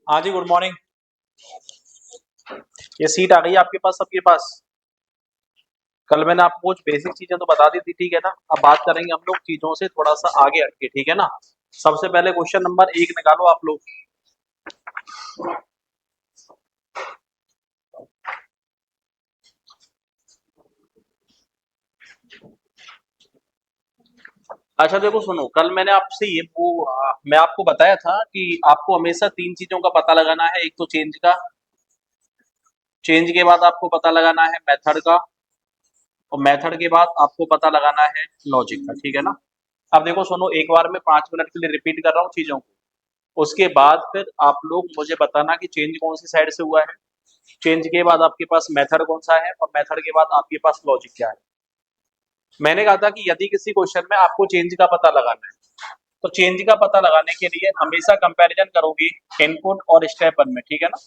हाँ जी, good morning. ये seat आ गई है आपके पास, सबके पास। कल मैंने आपको कुछ बेसिक चीजें तो बता दी थी, ठीक है ना। अब बात करेंगे हम लोग चीजों से थोड़ा सा आगे हटके, ठीक है ना। सबसे पहले क्वेश्चन नंबर 1 निकालो आप लोग। अच्छा देखो सुनो, कल मैंने आपसे मैं आपको बताया था कि आपको हमेशा 3 चीजों का पता लगाना है। एक तो चेंज का, चेंज के बाद आपको पता लगाना है मेथड का, और मेथड के बाद आपको पता लगाना है लॉजिक का, ठीक है ना। अब देखो सुनो, एक बार मैं 5 मिनट के लिए रिपीट कर रहा हूँ चीजों को। उसके बाद फिर आप लोग मुझे बताना कि चेंज कौन सी साइड से हुआ है। चेंज के बाद आपके पास मेथड कौन सा है, और मेथड के बाद आपके पास लॉजिक क्या है। मैंने कहा था कि यदि किसी क्वेश्चन में आपको चेंज का पता लगाना है, तो चेंज का पता लगाने के लिए हमेशा कंपैरिजन करोगे इनपुट और स्टेप 1 में, ठीक है ना।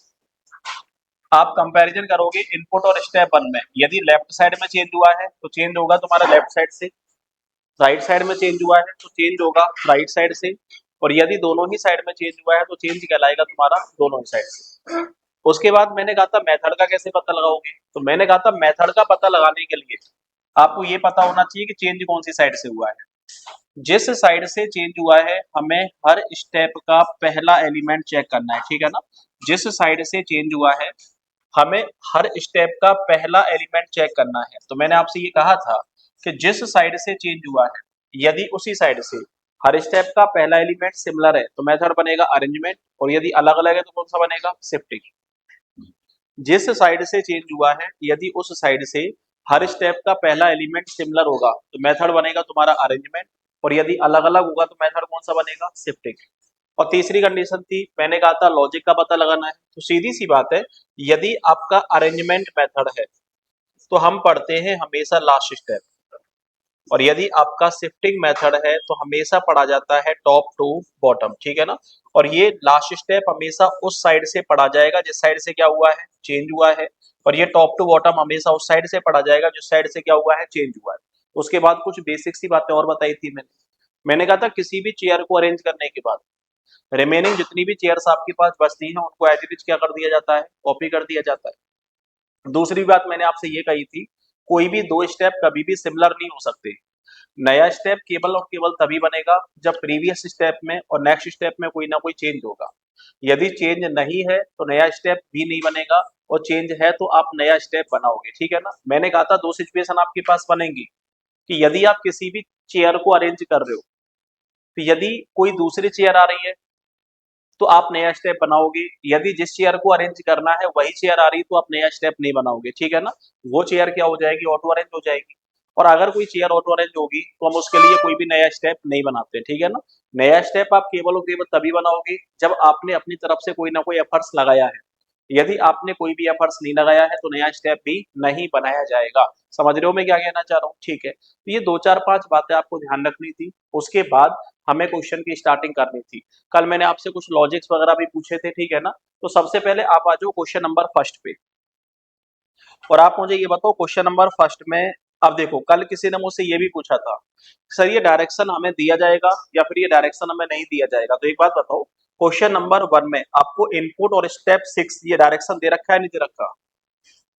आप कंपैरिजन करोगे इनपुट और स्टेप 1 में। यदि लेफ्ट साइड में चेंज हुआ है तो चेंज होगा तुम्हारा लेफ्ट साइड से, राइट साइड में चेंज हुआ है तो चेंज होगा राइट साइड से, और यदि दोनों ही साइड में चेंज हुआ है तो चेंज कहलाएगा तुम्हारा दोनों ही साइड से। उसके बाद मैंने कहा था मेथड का कैसे पता लगाओगे, तो मैंने कहा था मेथड का पता लगाने के लिए आपको ये पता होना चाहिए कि चेंज कौन सी साइड से हुआ है। जिस साइड से चेंज हुआ है हमें हर स्टेप का पहला एलिमेंट चेक करना है, ठीक है ना। जिस साइड से चेंज हुआ है हमें हर स्टेप का पहला एलिमेंट चेक करना है। तो मैंने आपसे ये कहा था कि जिस साइड से चेंज हुआ है यदि उसी साइड से हर स्टेप का पहला एलिमेंट सिमिलर है तो मेथड बनेगा अरेंजमेंट, और यदि अलग अलग है तो कौन सा बनेगा, शिफ्टिंग। जिस साइड से चेंज हुआ है यदि उस साइड से हर स्टेप का पहला एलिमेंट सिमिलर होगा तो मेथड बनेगा तुम्हारा अरेंजमेंट, और यदि अलग अलग होगा तो मेथड कौन सा बनेगा, शिफ्टिंग। और तीसरी कंडीशन थी, मैंने कहा था लॉजिक का पता लगाना है। तो सीधी सी बात है, यदि आपका अरेंजमेंट मेथड है तो हम पढ़ते हैं हमेशा लास्ट स्टेप, और यदि आपका शिफ्टिंग मेथड है तो हमेशा पढ़ा जाता है टॉप टू बॉटम, ठीक है ना। और ये लास्ट स्टेप हमेशा उस साइड से पढ़ा जाएगा जिस साइड से क्या हुआ है, चेंज हुआ है, और ये टॉप टू बॉटम हमेशा उस साइड से पढ़ा जाएगा जिस साइड से क्या हुआ है, चेंज हुआ है। उसके बाद कुछ बेसिक सी बातें और बताई थी मैंने कहा था किसी भी चेयर को अरेंज करने के बाद रिमेनिंग जितनी भी चेयर्स आपके पास बचती हैं उनको एज इट इज क्या कर दिया जाता है, कॉपी कर दिया जाता है। दूसरी बात मैंने आपसे ये कही थी, कोई भी दो स्टेप कभी भी सिमिलर नहीं हो सकते। नया स्टेप केवल और केवल तभी बनेगा जब प्रीवियस स्टेप में और नेक्स्ट स्टेप में कोई ना कोई चेंज होगा। यदि चेंज नहीं है तो नया स्टेप भी नहीं बनेगा, और चेंज है तो आप नया स्टेप बनाओगे, ठीक है ना। मैंने कहा था दो सिचुएशन आपके पास बनेंगी, कि यदि आप किसी भी चेयर को अरेंज कर रहे हो तो यदि कोई दूसरी चेयर आ रही है तो आप नया स्टेप बनाओगे। यदि जिस चेयर को अरेंज करना है वही चेयर आ रही तो आप नया स्टेप नहीं बनाओगे, ठीक है ना। वो चेयर क्या हो जाएगी, ऑटो अरेंज हो जाएगी। और अगर कोई चेयर ऑटो अरेंज होगी तो हम उसके लिए कोई भी नया स्टेप नहीं बनाते, ठीक है ना। नया स्टेप आप केवल और केवल तभी बनाओगे जब आपने अपनी तरफ से कोई ना कोई एफर्ट्स लगाया है। यदि आपने कोई भी एफर्ट्स नहीं लगाया है तो नया स्टेप भी नहीं बनाया जाएगा। समझ रहे हो मैं क्या कहना चाह रहा हूँ, ठीक है। तो ये 2 4 5 बातें आपको ध्यान रखनी थी। उसके बाद हमें क्वेश्चन की स्टार्टिंग करनी थी। कल मैंने आपसे कुछ लॉजिक्स वगैरह भी पूछे थे, ठीक है ना। तो सबसे पहले आप आ जाओ क्वेश्चन नंबर फर्स्ट पे, और आप मुझे ये बताओ क्वेश्चन नंबर फर्स्ट में। अब देखो कल किसी ने मुझसे ये भी पूछा था, सर ये डायरेक्शन हमें दिया जाएगा या फिर ये डायरेक्शन हमें नहीं दिया जाएगा। तो एक बात बताओ, क्वेश्चन नंबर 1 में आपको इनपुट और स्टेप 6 ये डायरेक्शन दे रखा है, नहीं दे रखा।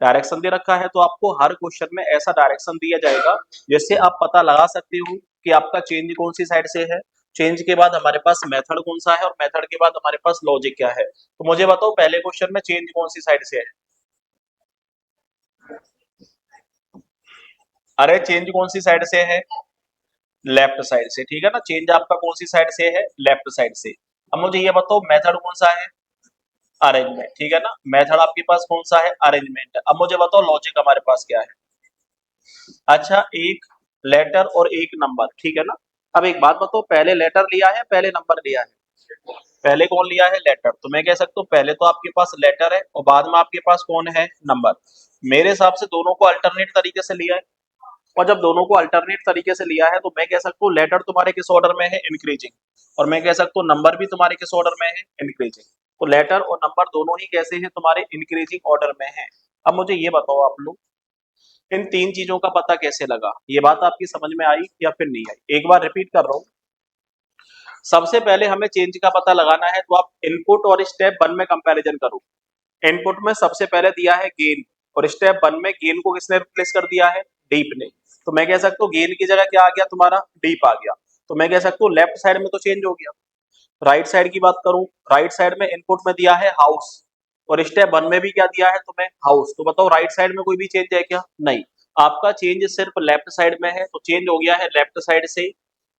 डायरेक्शन दे रखा है तो आपको हर क्वेश्चन में ऐसा डायरेक्शन दिया जाएगा जिससे आप पता लगा सकते हो कि आपका चेंज कौन सी साइड से है। चेंज के बाद हमारे पास मेथड कौन सा है, और मेथड के बाद हमारे पास लॉजिक क्या है। तो मुझे बताओ पहले क्वेश्चन में चेंज कौन सी साइड से है। अरे चेंज कौन सी साइड से है, लेफ्ट साइड से, ठीक है ना। चेंज आपका कौन सी साइड से है, लेफ्ट साइड से। अब मुझे ये बताओ मेथड कौन सा है, अरेंजमेंट, ठीक है ना। मेथड आपके पास कौन सा है, अरेंजमेंट। अब मुझे बताओ लॉजिक हमारे पास क्या है। अच्छा, एक लेटर और एक नंबर, ठीक है ना। अब एक बात बताओ, पहले लेटर लिया है पहले नंबर लिया है, पहले कौन लिया है, लेटर। तो मैं कह सकता हूँ पहले तो आपके पास लेटर है और बाद में आपके पास कौन है, नंबर। मेरे हिसाब से दोनों को अल्टरनेट तरीके से लिया है, और जब दोनों को अल्टरनेट तरीके से लिया है तो मैं कह सकता हूँ लेटर तुम्हारे किस ऑर्डर में है, इंक्रीजिंग, और मैं कह सकता हूँ नंबर भी तुम्हारे किस ऑर्डर में है, इंक्रीजिंग। तो लेटर और नंबर दोनों ही कैसे हैं, तुम्हारे इंक्रीजिंग ऑर्डर में है। अब मुझे ये बताओ आप लोग, इन तीन चीजों का पता कैसे लगा, ये बात आपकी समझ में आई या फिर नहीं आई? एक बार रिपीट कर रहा हूँ। सबसे पहले हमें चेंज का पता लगाना है, तो आप इनपुट और स्टेप वन में कंपैरिजन करो। इनपुट में सबसे पहले दिया है गेन, और स्टेप वन में गेन को किसने रिप्लेस कर दिया है? डीप ने। तो मैं कह सकता हूँ गेन की जगह क्या आ गया तुम्हारा? डीप आ गया। तो मैं कह सकता हूँ लेफ्ट साइड में तो चेंज हो गया। राइट साइड की बात करूं, राइट साइड में इनपुट में दिया है हाउस, और स्टेप वन में भी क्या दिया है तुम्हें? हाउस। तो बताओ राइट साइड में कोई भी चेंज है क्या? नहीं। आपका चेंज सिर्फ लेफ्ट साइड में है, तो चेंज हो गया है लेफ्ट साइड से।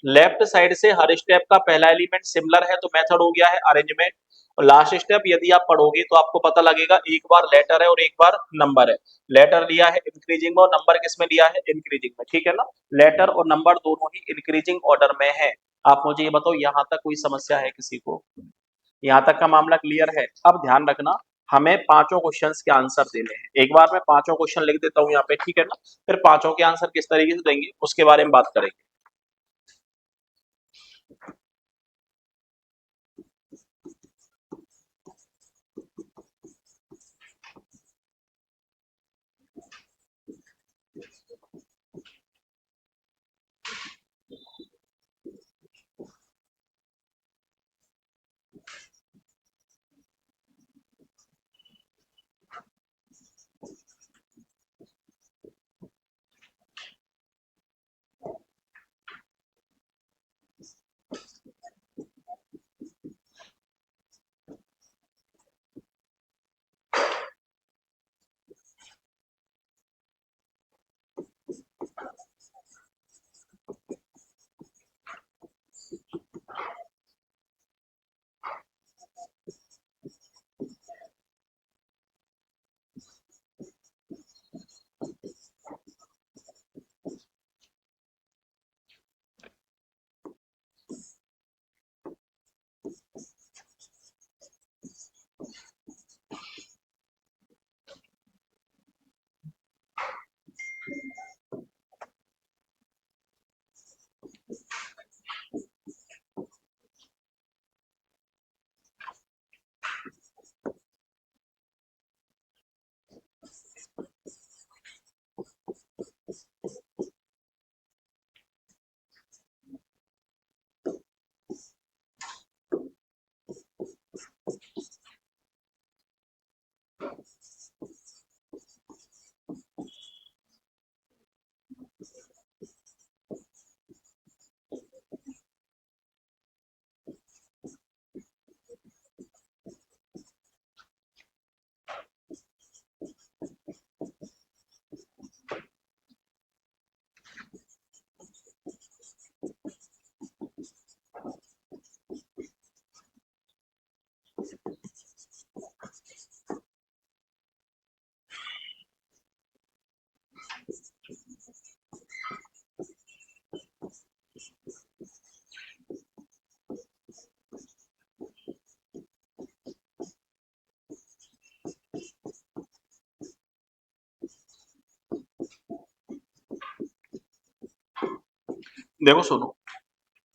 लेफ्ट साइड से हर स्टेप का पहला एलिमेंट सिमिलर है, तो मेथड हो गया है अरेंजमेंट। और लास्ट स्टेप यदि आप पढ़ोगे तो आपको पता लगेगा, एक बार लेटर है और एक बार नंबर है। लेटर लिया है इंक्रीजिंग में और नंबर किसमें लिया है? इंक्रीजिंग में, ठीक है ना? लेटर और नंबर दोनों ही इंक्रीजिंग ऑर्डर में है। आप मुझे ये बताओ, यहाँ तक कोई समस्या है किसी को? यहाँ तक का मामला क्लियर है? अब ध्यान रखना, हमें पांचों क्वेश्चंस के आंसर देने हैं। एक बार मैं पांचों क्वेश्चन लिख देता हूँ यहाँ पे, ठीक है ना? फिर पांचों के आंसर किस तरीके से देंगे उसके बारे में बात करेंगे। देखो सुनो,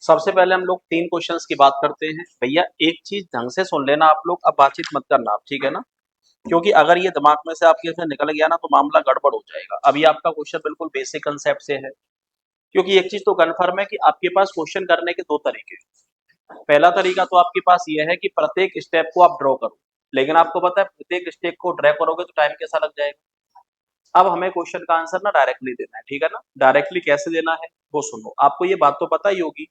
सबसे पहले हम लोग तीन क्वेश्चंस की बात करते हैं। भैया एक चीज ढंग से सुन लेना आप लोग, अब बातचीत मत करना आप, ठीक है ना? क्योंकि अगर ये दिमाग में से आपके से निकल गया ना तो मामला गड़बड़ हो जाएगा। अभी आपका क्वेश्चन बिल्कुल बेसिक कंसेप्ट से है। क्योंकि एक चीज तो कन्फर्म है कि आपके पास क्वेश्चन करने के दो तरीके हैं। पहला तरीका तो आपके पास ये है कि प्रत्येक स्टेप को आप ड्रॉ करो, लेकिन आपको पता है प्रत्येक स्टेप को ड्रॉ करोगे तो टाइम कैसा लग जाएगा। अब हमें क्वेश्चन का आंसर ना डायरेक्टली देना है, ठीक है ना? डायरेक्टली कैसे देना है वो सुनो। आपको ये बात तो पता ही होगी,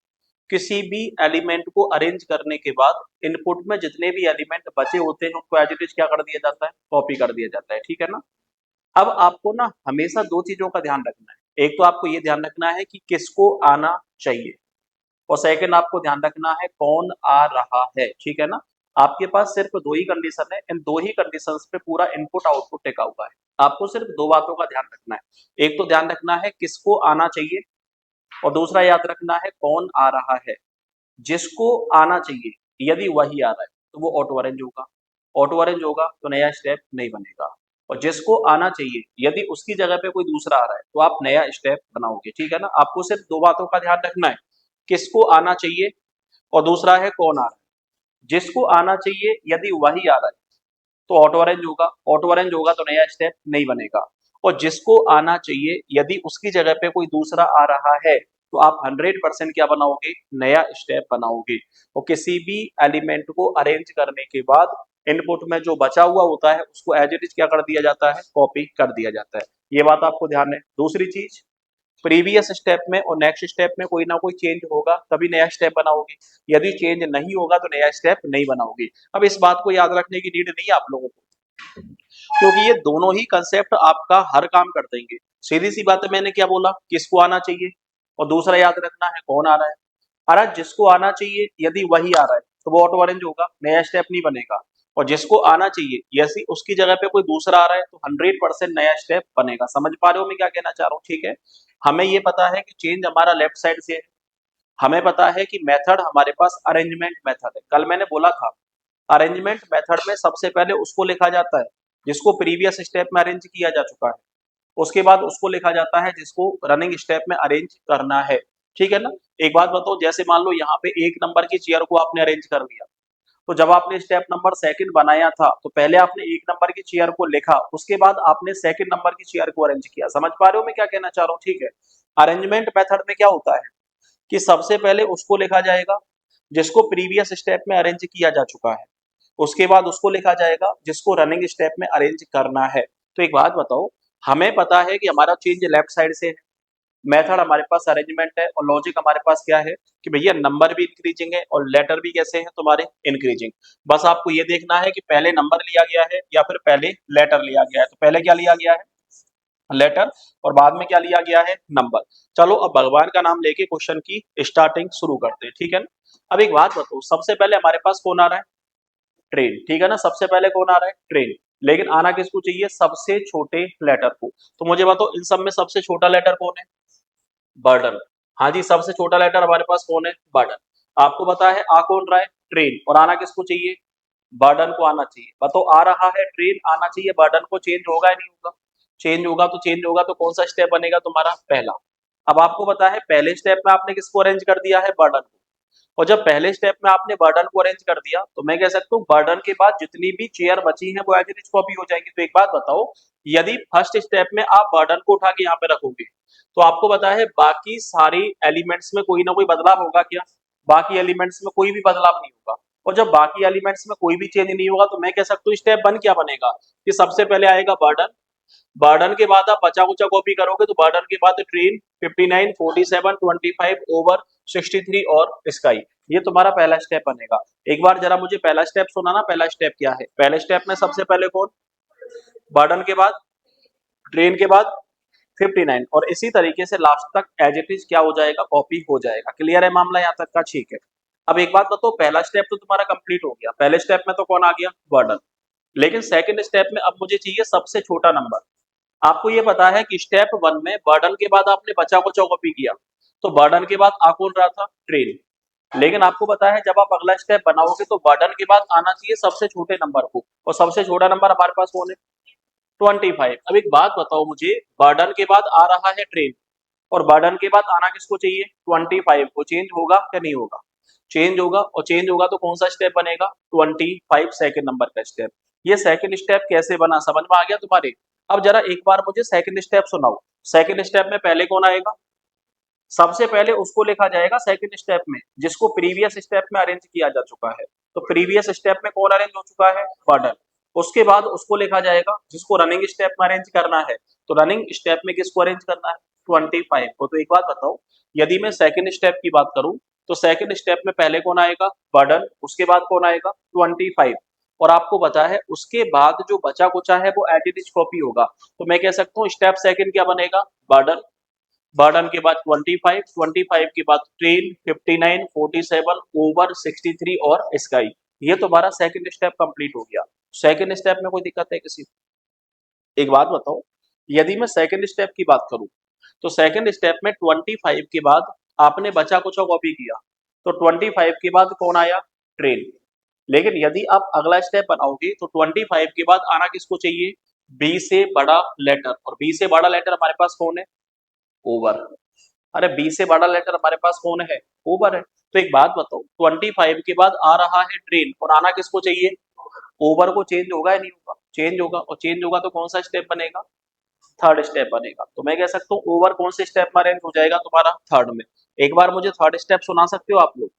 किसी भी एलिमेंट को अरेंज करने के बाद इनपुट में जितने भी एलिमेंट बचे होते हैं उनको एज इट इज क्या कर दिया जाता है? कॉपी कर दिया जाता है, ठीक है ना? अब आपको ना हमेशा दो चीजों का ध्यान रखना है। एक तो आपको ये ध्यान रखना है कि किसको आना चाहिए, और सेकंड आपको ध्यान रखना है कौन आ रहा है, ठीक है ना? आपके पास सिर्फ दो ही कंडीशन है, इन दो ही कंडीशंस पे पूरा इनपुट आउटपुट टिका हुआ है। आपको सिर्फ दो बातों का ध्यान रखना है। एक तो ध्यान रखना है किसको आना चाहिए, और दूसरा याद रखना है कौन आ रहा है। जिसको आना चाहिए यदि वही आ रहा है तो वो ऑटो अरेंज होगा। ऑटो अरेंज होगा तो नया स्टेप नहीं बनेगा। और जिसको आना चाहिए यदि उसकी जगह पे कोई दूसरा आ रहा है तो आप नया स्टेप बनाओगे, ठीक है ना? आपको सिर्फ दो बातों का ध्यान रखना है, किसको आना चाहिए और दूसरा है कौन आ रहा है। जिसको आना चाहिए यदि वही आ रहा है तो ऑटो अरेंज होगा। ऑटो अरेंज होगा तो नया स्टेप नहीं बनेगा। और जिसको आना चाहिए यदि उसकी जगह पे कोई दूसरा आ रहा है तो आप 100% क्या बनाओगे, नया स्टेप बनाओगे। और किसी भी एलिमेंट को अरेंज करने के बाद इनपुट में जो बचा हुआ होता है उसको एज इट इज क्या कर दिया जाता है, कॉपी कर दिया जाता है। ये बात आपको ध्यान है। दूसरी चीज, प्रीवियस स्टेप में और नेक्स्ट स्टेप में कोई ना कोई चेंज होगा तभी नया स्टेप बनाओगे, यदि चेंज नहीं होगा तो नया स्टेप नहीं बनाओगे। अब इस बात को याद रखने की नीड नहीं है आप लोगों को, क्योंकि ये दोनों ही कंसेप्ट आपका हर काम कर देंगे। सीधी सी बात है, मैंने क्या बोला, किसको आना चाहिए और दूसरा याद रखना है कौन आ रहा है। अरे जिसको आना चाहिए यदि वही आ रहा है तो वो ऑटो अरेंज होगा, नया स्टेप नहीं बनेगा। और जिसको आना चाहिए यदि उसकी जगह पे कोई दूसरा आ रहा है तो 100% नया स्टेप बनेगा। समझ पा रहे हो मैं क्या कहना चाह रहा हूँ? ठीक है, हमें ये पता है कि चेंज हमारा लेफ्ट साइड से है, हमें पता है कि मेथड हमारे पास अरेंजमेंट मेथड है। कल मैंने बोला था अरेंजमेंट मेथड में सबसे पहले उसको लिखा जाता है जिसको प्रीवियस स्टेप में अरेंज किया जा चुका है, उसके बाद उसको लिखा जाता है जिसको रनिंग स्टेप में अरेंज करना है। ठीक है ना? एक बात बताओ, जैसे मान लो यहाँ पे 1 नंबर की चेयर को आपने अरेंज कर दिया, तो जब आपने स्टेप नंबर सेकंड बनाया था तो पहले आपने 1 नंबर की चेयर को लिखा, उसके बाद आपने सेकंड नंबर की चेयर को अरेंज किया। समझ पा रहे हो मैं क्या कहना चाह रहा हूँ? ठीक है, अरेंजमेंट मेथड में क्या होता है कि सबसे पहले उसको लिखा जाएगा जिसको प्रीवियस स्टेप में अरेंज किया जा चुका है, उसके बाद उसको लिखा जाएगा जिसको रनिंग स्टेप में अरेंज करना है। तो एक बात बताओ, हमें पता है कि हमारा चेंज लेफ्ट साइड से है, मेथड हमारे पास अरेंजमेंट है और लॉजिक हमारे पास क्या है कि भैया नंबर भी इंक्रीजिंग है और लेटर भी कैसे हैं तुम्हारे, इंक्रीजिंग। बस आपको ये देखना है कि पहले नंबर लिया गया है या फिर पहले लेटर लिया गया है। तो पहले क्या लिया गया है, लेटर, और बाद में क्या लिया गया है, नंबर। चलो अब भगवान का नाम लेके क्वेश्चन की स्टार्टिंग शुरू करते हैं, ठीक है ना? अब एक बात बताओ, सबसे पहले हमारे पास कौन आ रहा है, ट्रेन। ठीक है ना, सबसे पहले कौन आ रहा है, ट्रेन। लेकिन आना किसको चाहिए, सबसे छोटे लेटर को। तो मुझे बताओ इन सब में सबसे छोटा लेटर कौन है, बर्डन। हाँ जी, सबसे छोटा लेटर हमारे पास कौन है, बर्डन। आपको पता है आ कौन रहा है, ट्रेन, और आना किसको चाहिए, बर्डन को आना चाहिए। बताओ आ रहा है ट्रेन, आना चाहिए बर्डन को, चेंज होगा या नहीं होगा, चेंज होगा। तो चेंज होगा तो कौन सा स्टेप बनेगा तुम्हारा, पहला। अब आपको पता है पहले स्टेप में आपने किसको अरेंज कर दिया है, बर्डन को। और जब पहले स्टेप में आपने बर्डन को अरेंज कर दिया तो मैं कह सकता हूँ बर्डन के बाद जितनी भी चेयर बची हैं वो एज इट इज कॉपी हो जाएंगी। तो एक बात बताओ, यदि फर्स्ट स्टेप में आप बर्डन को उठा के यहाँ पे रखोगे तो आपको पता है बाकी सारी एलिमेंट्स में कोई ना कोई बदलाव होगा क्या, बाकी एलिमेंट्स में कोई भी बदलाव नहीं होगा। और जब बाकी एलिमेंट्स में कोई भी चेंज नहीं होगा तो मैं कह सकता हूँ स्टेप वन क्या बनेगा कि सबसे पहले आएगा बर्डन, बर्डन के बाद आप बचा कुचा कॉपी करोगे तो बर्डन के बाद ट्रेन 59 47 25 ओवर 63 और स्काई। ये तुम्हारा पहला स्टेप बनेगा। एक बार जरा मुझे पहला स्टेप सुनाना, पहला स्टेप क्या है। पहले स्टेप में सबसे पहले कौन, बर्डन के बाद ट्रेन के बाद 59, और इसी तरीके से लास्ट तक एज इट इज क्या हो जाएगा, कॉपी हो जाएगा। क्लियर है मामला यहाँ तक का? ठीक है। अब एक बात बताओ, पहला स्टेप तो तुम्हारा कंप्लीट हो गया, पहले स्टेप में तो कौन आ गया, बर्डन। लेकिन सेकंड स्टेप में अब मुझे चाहिए सबसे छोटा नंबर। आपको ये पता है कि स्टेप वन में बर्डन के बाद आपने बचा कुचा कॉपी किया, तो बर्डन के बाद आ कौन रहा था, ट्रेन। लेकिन आपको पता है जब आप अगला स्टेप बनाओगे तो बर्डन के बाद आना चाहिए सबसे छोटे नंबर को, और सबसे छोटा नंबर हमारे पास कौन है, 25। अब एक बात बताओ मुझे, बर्डन के बाद आ रहा है ट्रेन और बर्डन के बाद आना किसको चाहिए, 25 को। चेंज होगा क्या नहीं होगा, चेंज होगा। और चेंज होगा तो कौन सा स्टेप बनेगा, 25 सेकंड नंबर का स्टेप। ये सेकंड स्टेप कैसे बना, समझ में आ गया तुम्हारे? अब जरा एक बार मुझे सेकंड स्टेप सुनाओ। सेकंड स्टेप में पहले कौन आएगा, सबसे पहले उसको लिखा जाएगा सेकंड स्टेप में जिसको प्रीवियस स्टेप में अरेंज किया जा चुका है। तो प्रीवियस स्टेप में कौन अरेंज हो चुका है, बर्डन। उसके बाद उसको लिखा जाएगा जिसको रनिंग स्टेप में अरेंज करना है। तो रनिंग स्टेप में किसको अरेंज करना है, 25 को। तो एक बात बताओ, यदि मैं सेकंड स्टेप की बात करूं तो सेकंड स्टेप में पहले कौन आएगा, बर्डन, उसके बाद कौन आएगा, 25। और आपको पता है उसके बाद जो बचा कुचा है वो एज इट इज कॉपी होगा। तो मैं कह सकता हूँ स्टेप सेकंड क्या बनेगा, बर्डन, बर्डन के बाद 25, 25 के बाद ट्रेन 59 47 ओवर 63 और स्काई। ये तुम्हारा सेकंड स्टेप कंप्लीट हो गया। सेकंड स्टेप में कोई दिक्कत है किसी को? एक बात बताओ, यदि मैं सेकंड स्टेप की बात करूं तो सेकंड स्टेप में 25 के बाद आपने बचा कुछ कॉपी किया, तो 25 के बाद कौन आया, ट्रेन। लेकिन यदि आप अगला स्टेप बनाओगे तो 25 के बाद आना किसको चाहिए, बी से बड़ा लेटर, और बी से बड़ा लेटर हमारे पास कौन है, ओवर। अरे बी से बड़ा लेटर हमारे पास कौन है, ओवर है। तो एक बात बताओ, 25 के बाद आ रहा है ट्रेन और आना किसको चाहिए, ओवर को। चेंज होगा या नहीं होगा, चेंज होगा। और चेंज होगा तो कौन सा स्टेप बनेगा, थर्ड स्टेप बनेगा। तो मैं कह सकता हूँ ओवर कौन से स्टेप में अरेंज हो जाएगा तुम्हारा, थर्ड में। एक बार मुझे थर्ड स्टेप सुना सकते हो आप लोग?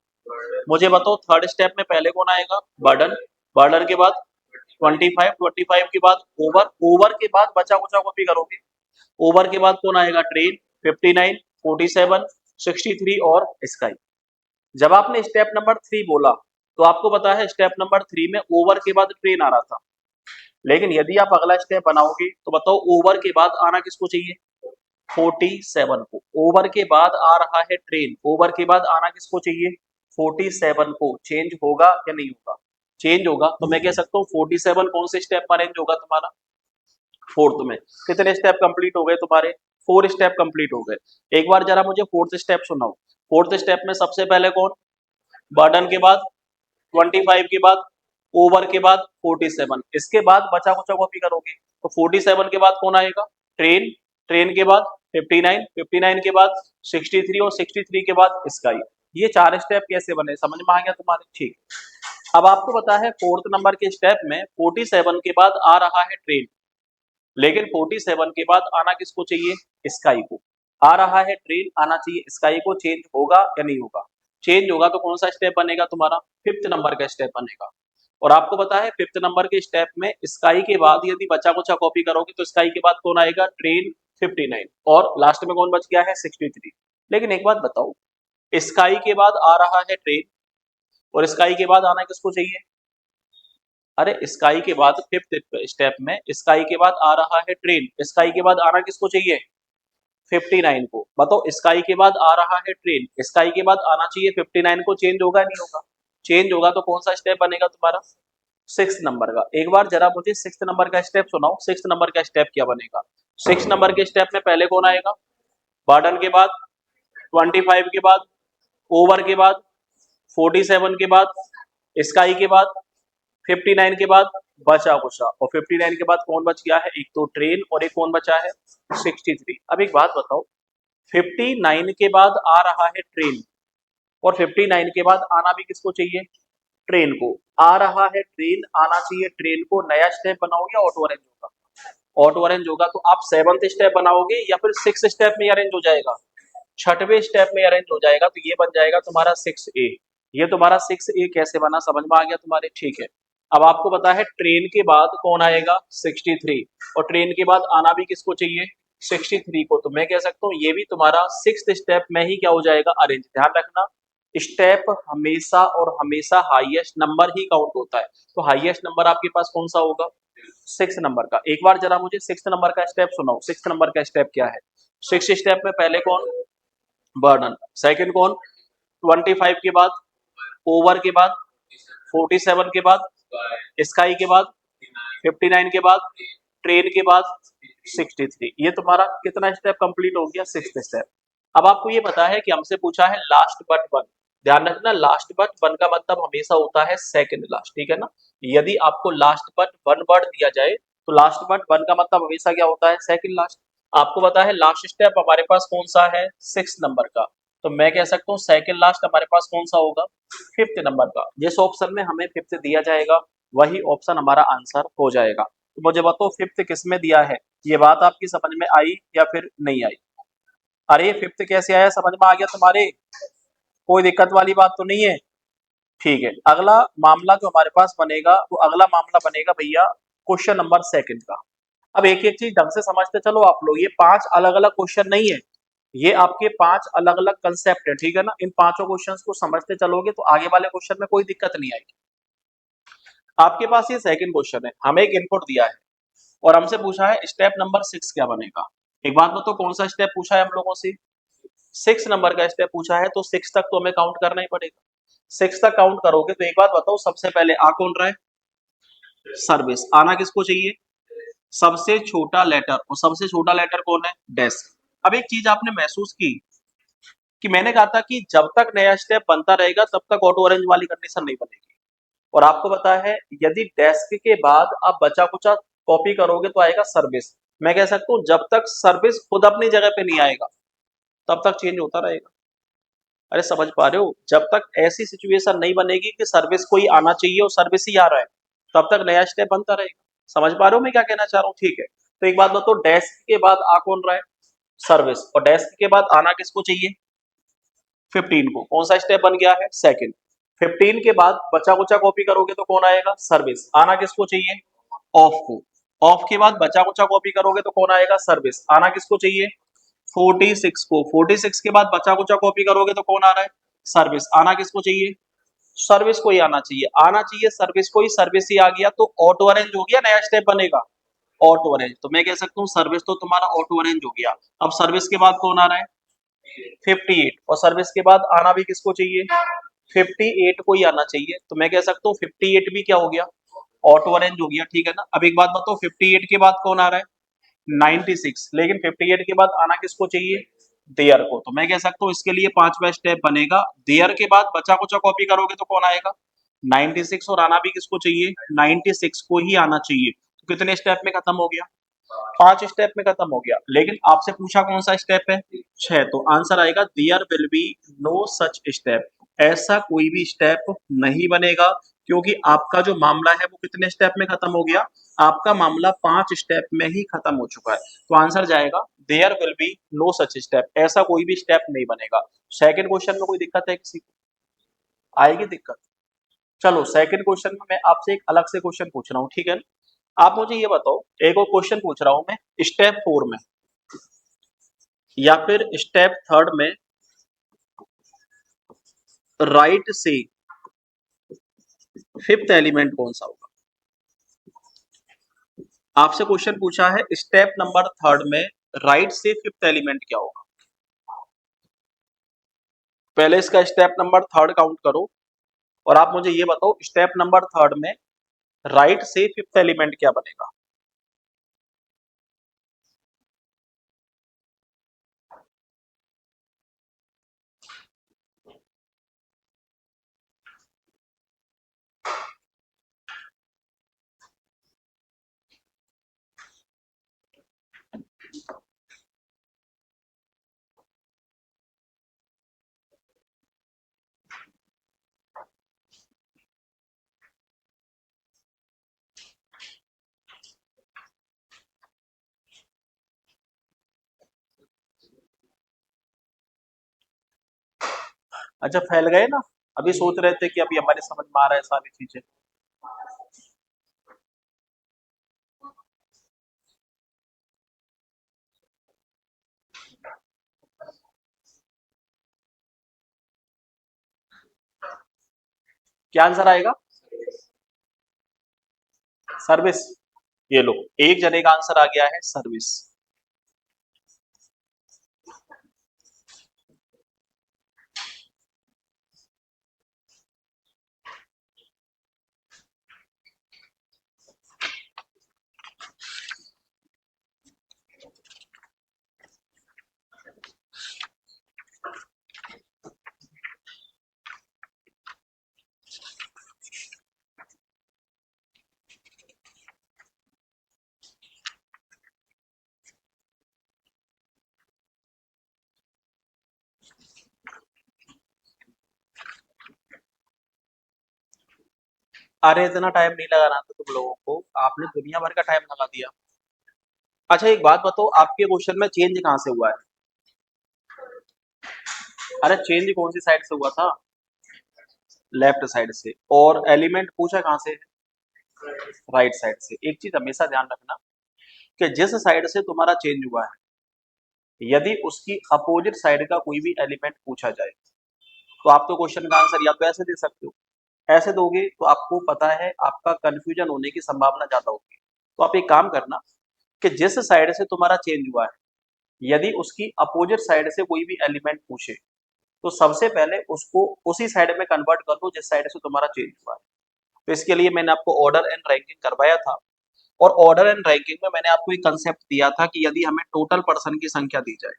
मुझे बताओ थर्ड स्टेप में पहले कौन आएगा, बर्डन, बर्डन के बाद 25, 25 के बाद ओवर, ओवर के बाद बचा कुचा कॉपी करोगे, ओवर के बाद कौन आएगा, ट्रेन, 59, 47, 63 और स्काई। जब आपने स्टेप नंबर 3 बोला तो आपको पता है स्टेप नंबर 3 में ओवर के बाद ट्रेन आ रहा था, लेकिन यदि आप अगला स्टेप बनाओगे तो बताओ ओवर के बाद आना किसको चाहिए, 47 को। ओवर के बाद आ रहा है ट्रेन, ओवर के बाद आना किसको चाहिए, 47 को। चेंज होगा या नहीं होगा, चेंज होगा। तो मैं कह सकता हूँ 47 कौन से स्टेप में अरेंज होगा तुम्हारा, फोर्थ में। कितने स्टेप कंप्लीट हो गए तुम्हारे, 4 स्टेप कंप्लीट हो गए। एक बार जरा मुझे फोर्थ स्टेप सुनाओ। फोर्थ स्टेप में सबसे पहले कौन, बर्डन के बाद 25 के बाद ओवर के बाद 47, इसके बाद बचा कुचा कॉपी करोगे तो 47 के बाद कौन आएगा, ट्रेन, ट्रेन के बाद 59, 59 के बाद 63 और 63 के बाद स्काई। ये 4 स्टेप कैसे बने, समझ में आ गया तुम्हारे, ठीक। अब आपको पता है फोर्थ नंबर के स्टेप में 47 के बाद आ रहा है ट्रेन, लेकिन 47 के बाद आना किसको चाहिए, स्काई को। आ रहा है ट्रेन, आना चाहिए स्काई को। चेंज होगा या नहीं होगा, चेंज होगा तो कौन सा स्टेप बनेगा तुम्हारा, फिफ्थ नंबर का स्टेप बनेगा। और आपको पता है फिफ्थ नंबर के स्टेप में स्काई के बाद यदि बचा कुचा कॉपी करोगे तो स्काई के बाद कौन आएगा, ट्रेन, 59 और लास्ट में कौन बच गया है, 63। लेकिन एक बात बताओ, स्काई के बाद आ रहा है ट्रेन और स्काई के बाद आना किसको चाहिए, अरे स्काई के बाद फिफ्थ स्टेप में स्काई के बाद आ रहा है ट्रेन, स्काई के बाद आना किसको चाहिए, 59 को। बताओ स्काई के बाद आ रहा है ट्रेन, स्काई के बाद आना चाहिए 59 को। चेंज होगा नहीं होगा, चेंज होगा तो कौन सा स्टेप बनेगा तुम्हारा, सिक्स नंबर का। एक बार जरा मुझे सिक्स नंबर का स्टेप सुनाओ, सिक्स नंबर का स्टेप क्या बनेगा। सिक्स नंबर के स्टेप में पहले कौन आएगा, बर्डन के बाद 25 के बाद ओवर के बाद 47 के बाद स्काई के बाद 59 के बाद बचा कुचा, और 59 के बाद कौन बच गया है, एक तो ट्रेन और एक कौन बचा है, 63। अब एक बात बताओ, 59 के बाद आ रहा है ट्रेन और 59 के बाद आना भी किसको चाहिए, ट्रेन को। आ रहा है ट्रेन, आना चाहिए ट्रेन को। नया स्टेप बनाओगे या ऑटो अरेंज होगा, ऑटो अरेंज होगा। तो आप सेवंथ स्टेप बनाओगे या फिर सिक्स स्टेप में अरेंज हो जाएगा, छठवें स्टेप में अरेंज हो जाएगा। तो ये बन जाएगा तुम्हारा 6A। ये तुम्हारा 6A कैसे बना, समझ में आ गया तुम्हारे, ठीक है। अब आपको पता है ट्रेन के बाद कौन आएगा, 63, और ट्रेन के बाद आना भी किसको चाहिए, 63 को। तो मैं कह सकता हूँ ये भी तुम्हारा सिक्स्थ स्टेप में ही क्या हो जाएगा, अरेंज। ध्यान रखना, स्टेप हमेशा और हमेशा हाईएस्ट नंबर ही काउंट होता है। तो हाईएस्ट नंबर आपके पास कौन सा होगा, सिक्स नंबर का। एक बार जरा मुझे सिक्स नंबर का स्टेप सुनाओ, सिक्स नंबर का स्टेप क्या है। सिक्स स्टेप में पहले कौन, बर्डन, सेकंड कौन, 25 के बाद ओवर के बाद 47 के बाद स्काई के बाद 59 के बाद ट्रेन के बाद 63। ये तुम्हारा कितना स्टेप कंप्लीट हो गया, सिक्स्थ स्टेप। अब आपको ये पता है कि हमसे पूछा है लास्ट बट वन। ध्यान रखना, लास्ट बट वन का मतलब हमेशा होता है सेकंड लास्ट, ठीक है ना। यदि आपको लास्ट बट वन वर्ड दिया जाए तो लास्ट बट वन का मतलब हमेशा क्या होता है, सेकंड लास्ट। आपको पता है लास्ट स्टेप हमारे पास कौन सा है, सिक्स नंबर का। तो मैं कह सकता हूँ सेकंड लास्ट हमारे पास कौन सा होगा, फिफ्थ नंबर का। जिस ऑप्शन में हमें फिफ्थ दिया जाएगा वही ऑप्शन हमारा आंसर हो जाएगा। तो मुझे बताओ फिफ्थ किस में दिया है, ये बात आपकी समझ में आई या फिर नहीं आई। अरे फिफ्थ कैसे आया, समझ में आ गया तुम्हारे, कोई दिक्कत वाली बात तो नहीं है, ठीक है। अगला मामला जो हमारे पास बनेगा वो अगला मामला बनेगा भैया क्वेश्चन नंबर सेकंड का। अब एक एक चीज ढंग से समझते चलो आप लोग, ये 5 अलग अलग क्वेश्चन नहीं है, ये आपके 5 अलग अलग कंसेप्ट है, ठीक है ना। इन पांचों क्वेश्चंस को समझते चलोगे तो आगे वाले क्वेश्चन में कोई दिक्कत नहीं आएगी। आपके पास ये सेकंड क्वेश्चन है, हमें एक इनपुट दिया है और हमसे पूछा है स्टेप नंबर 6 क्या बनेगा। एक बात बताओ कौन सा स्टेप पूछा है हम लोगों से, 6 नंबर का स्टेप पूछा है। तो 6 तक तो हमें काउंट करना ही पड़ेगा। 6 तक काउंट करोगे तो एक बात बताओ, सबसे पहले आ कौन रहा है, सर्विस। आना किसको चाहिए, सबसे छोटा लेटर, और सबसे छोटा लेटर कौन है, डेस्क। अब एक चीज आपने महसूस की कि मैंने कहा था कि जब तक नया स्टेप बनता रहेगा तब तक ऑटो अरेंज वाली कंडीशन नहीं बनेगी। और आपको पता है यदि डेस्क के बाद आप बचा कुचा कॉपी करोगे तो आएगा सर्विस। मैं कह सकता हूँ जब तक सर्विस खुद अपनी जगह पे नहीं आएगा तब तक चेंज होता रहेगा। अरे समझ पा रहे हो, जब तक ऐसी सिचुएशन नहीं बनेगी कि सर्विस कोई आना चाहिए और सर्विस ही आ रहा है तब तक नया स्टेप बनता रहेगा। समझ पा रहे हो मैं क्या कहना चाह रहा हूँ, ठीक है। तो एक बात बताओ, डेस्क के बाद आ कौन रहा है? सर्विस। और डेस्क के बाद आना किसको चाहिए? 15 को। कौन सा स्टेप बन गया है? सेकंड। 15 के बाद बचा कुचा कॉपी करोगे तो कौन आएगा? सर्विस। आना किसको चाहिए? ऑफ को। ऑफ के बाद बचा कुचा कॉपी करोगे तो कौन आएगा? सर्विस। आना किसको चाहिए? 46 को। 46 के बाद बचा कुचा कॉपी करोगे तो कौन आ रहा है? सर्विस। आना किसको चाहिए? सर्विस को ही आना चाहिए। आना चाहिए सर्विस को ही, सर्विस ही आ गया तो ऑटो अरेंज हो गया, नया स्टेप बनेगा ऑटो अरेंज। तो मैं कह सकता हूँ सर्विस तो तुम्हारा ऑटो अरेंज हो गया। अब सर्विस के बाद कौन आ रहा है? 58। और सर्विस के बाद आना भी किसको चाहिए? 58 को ही आना चाहिए। तो मैं कह सकता हूँ 58 भी क्या हो गया? ऑटो अरेंज हो गया। ठीक है ना। अब एक बात बताओ, 58 के बाद कौन आ रहा है? 96। लेकिन 58 के बाद आना किसको चाहिए? देयर को। तो मैं कह सकता हूँ इसके लिए पांचवा स्टेप बनेगा, देयर के बाद बचा कुचा कॉपी करोगे तो कौन आएगा? 96। और आना भी किसको चाहिए? 96 को ही आना चाहिए। तो कितने स्टेप में खत्म हो गया? 5 स्टेप में खत्म हो गया। लेकिन आपसे पूछा कौन सा स्टेप है? 6। तो आंसर आएगा there will be no such step. ऐसा कोई भी स्टेप नहीं बनेगा, क्योंकि आपका जो मामला है वो कितने स्टेप में खत्म हो गया? आपका मामला 5 स्टेप में ही खत्म हो चुका है। तो आंसर जाएगा there will be no such step. ऐसा कोई भी स्टेप नहीं बनेगा। सेकंड क्वेश्चन में कोई दिक्कत है किसी को? आएगी दिक्कत? चलो सेकंड क्वेश्चन में मैं आपसे एक अलग से क्वेश्चन पूछ रहा हूँ, ठीक है ना। आप मुझे ये बताओ, एक और क्वेश्चन पूछ रहा हूं मैं, स्टेप 4 में या फिर स्टेप थर्ड में राइट से फिफ्थ एलिमेंट कौन सा होगा? आपसे क्वेश्चन पूछा है स्टेप नंबर थर्ड में राइट से फिफ्थ एलिमेंट क्या होगा। पहले इसका स्टेप नंबर थर्ड काउंट करो और आप मुझे ये बताओ स्टेप नंबर थर्ड में राइट से फिफ्थ एलिमेंट क्या बनेगा। अच्छा फैल गए ना? अभी सोच रहे थे कि अभी हमारे समझ में आ रहा है सारी चीजें। क्या आंसर आएगा? सर्विस। ये लो, एक जने का आंसर आ गया है सर्विस। अरे इतना टाइम नहीं लगाना था तुम लोगों को, आपने दुनिया भर का टाइम लगा दिया। अच्छा एक बात बताओ, आपके क्वेश्चन में चेंज कहाँ से हुआ है? अरे चेंज कौन सी साइड से हुआ था? लेफ्ट साइड से। और एलिमेंट पूछा कहाँ से? राइट साइड से। एक चीज हमेशा ध्यान रखना कि जिस साइड से तुम्हारा चेंज हुआ है, यदि उसकी अपोजिट साइड का कोई भी एलिमेंट पूछा जाए तो आप तो क्वेश्चन का आंसर या तो ऐसे दे सकते हो, ऐसे दोगे तो आपको पता है आपका कंफ्यूजन होने की संभावना ज्यादा होगी। तो आप एक काम करना कि जिस साइड से तुम्हारा चेंज हुआ है, यदि उसकी अपोजिट साइड से कोई भी एलिमेंट पूछे तो सबसे पहले उसको उसी साइड में कन्वर्ट कर दो जिस साइड से तुम्हारा चेंज हुआ है। तो इसके लिए मैंने आपको ऑर्डर एंड रैंकिंग करवाया था। और ऑर्डर एंड रैंकिंग में मैंने आपको एक कंसेप्ट दिया था कि यदि हमें टोटल पर्सन की संख्या दी जाए,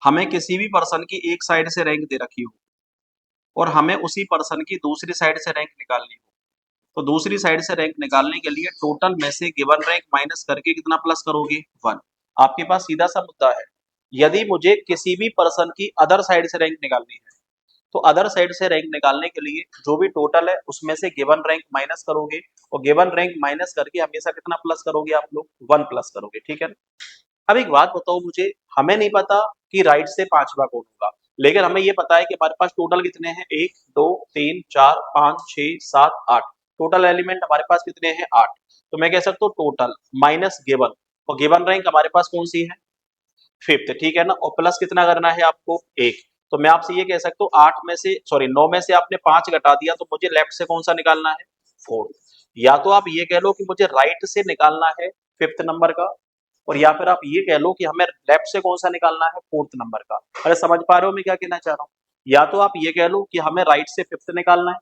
हमें किसी भी पर्सन की एक साइड से रैंक दे रखी हो और हमें उसी पर्सन की दूसरी साइड से रैंक निकालनी हो, तो दूसरी साइड से रैंक निकालने के लिए टोटल में से गिवन रैंक माइनस करके कितना प्लस करोगे? 1। आपके पास सीधा सा मुद्दा है, यदि मुझे किसी भी पर्सन की अदर साइड से रैंक निकालनी है तो अदर साइड से रैंक निकालने के लिए जो भी टोटल है उसमें से गिवन रैंक माइनस करोगे, और गिवन रैंक माइनस करके हमेशा कितना प्लस करोगे आप लोग, 1 प्लस करोगे, ठीक है ना। अब एक बात बताओ मुझे, हमें नहीं पता कि राइट से पांचवा कौन होगा, लेकिन हमें ये पता है कि हमारे पास टोटल कितने हैं, 1 2 3 4 5 6 7 8, टोटल एलिमेंट हमारे पास कितने हैं, 8। तो मैं कह सकता हूँ टोटल माइनस गिवन, और गिवन रैंक हमारे पास कौन सी है, फिफ्थ, ठीक है ना, और प्लस कितना करना है आपको, 1। तो मैं आपसे ये कह सकता हूँ 8 में से सॉरी 9 में से आपने 5 घटा दिया, तो मुझे लेफ्ट से कौन सा निकालना है, 4। या तो आप ये कह लो कि मुझे राइट से निकालना है फिफ्थ नंबर का, और या फिर आप ये कह लो कि हमें लेफ्ट से कौन सा निकालना है, फोर्थ नंबर का। अरे समझ पा रहे हो मैं क्या कहना चाह रहा हूँ। या तो आप ये कह लो कि हमें राइट से फिफ्थ निकालना है,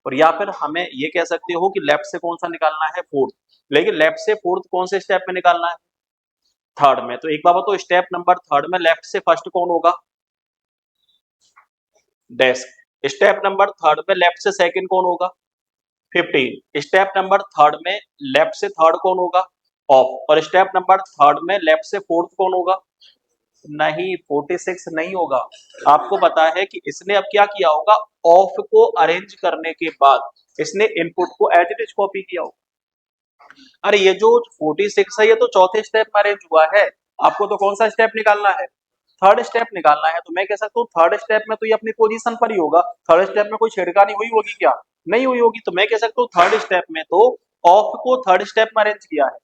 और या फिर हमें ये कह सकते हो कि लेफ्ट से कौन सा निकालना है, फोर्थ। लेकिन लेफ्ट से फोर्थ कौन से स्टेप में निकालना है, थर्ड में। तो एक बार तो स्टेप नंबर थर्ड में लेफ्ट से फर्स्ट कौन होगा, डेस्क। स्टेप नंबर थर्ड में लेफ्ट से सेकंड कौन होगा, 15। स्टेप नंबर थर्ड में लेफ्ट से थर्ड कौन होगा, ऑफ। और स्टेप नंबर थर्ड में लेफ्ट से फोर्थ कौन होगा, नहीं 46 नहीं होगा। आपको पता है कि इसने अब क्या किया होगा, ऑफ को अरेंज करने के बाद इसने इनपुट को एज इट इज कॉपी किया होगा। अरे ये जो 46 है ये तो चौथे स्टेप में अरेंज हुआ है, आपको तो कौन सा स्टेप निकालना है, थर्ड स्टेप निकालना है। तो मैं कह सकता हूँ थर्ड स्टेप में तो ये अपनी पोजीशन पर ही होगा, थर्ड स्टेप में कोई छेड़खानी हुई होगी क्या, नहीं हुई होगी। तो मैं कह सकता हूँ थर्ड स्टेप में तो ऑफ को थर्ड स्टेप में अरेंज किया है,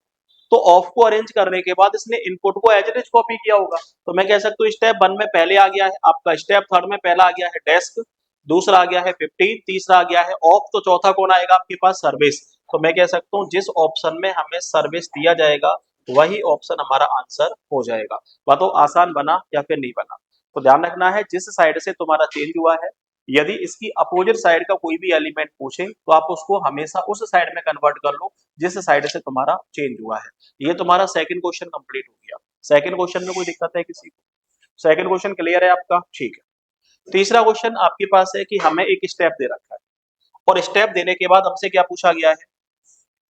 तो ऑफ को अरेंज करने के बाद इसने इनपुट को एज इट इज कॉपी किया होगा। तो मैं कह सकता हूँ स्टेप 1 में पहले आ गया है आपका, स्टेप थर्ड में पहला आ गया है डेस्क, दूसरा आ गया है 15, तीसरा आ गया है ऑफ, तो चौथा कौन आएगा आपके पास, सर्विस। तो मैं कह सकता हूँ जिस ऑप्शन में हमें सर्विस दिया जाएगा वही ऑप्शन हमारा आंसर हो जाएगा। बताओ आसान बना या फिर नहीं बना। तो ध्यान रखना है जिस साइड से तुम्हारा चेंज हुआ है, यदि इसकी अपोजिट साइड का कोई भी एलिमेंट पूछे तो आप उसको हमेशा उस साइड में कन्वर्ट कर लो जिस साइड से तुम्हारा चेंज हुआ है। ये तुम्हारा सेकंड क्वेश्चन कंप्लीट हो गया। सेकंड क्वेश्चन में कोई दिक्कत है किसी को, सेकंड क्वेश्चन क्लियर है आपका, ठीक है। तीसरा क्वेश्चन आपके पास है कि हमें एक स्टेप दे रखा है, और स्टेप देने के बाद हमसे क्या पूछा गया है,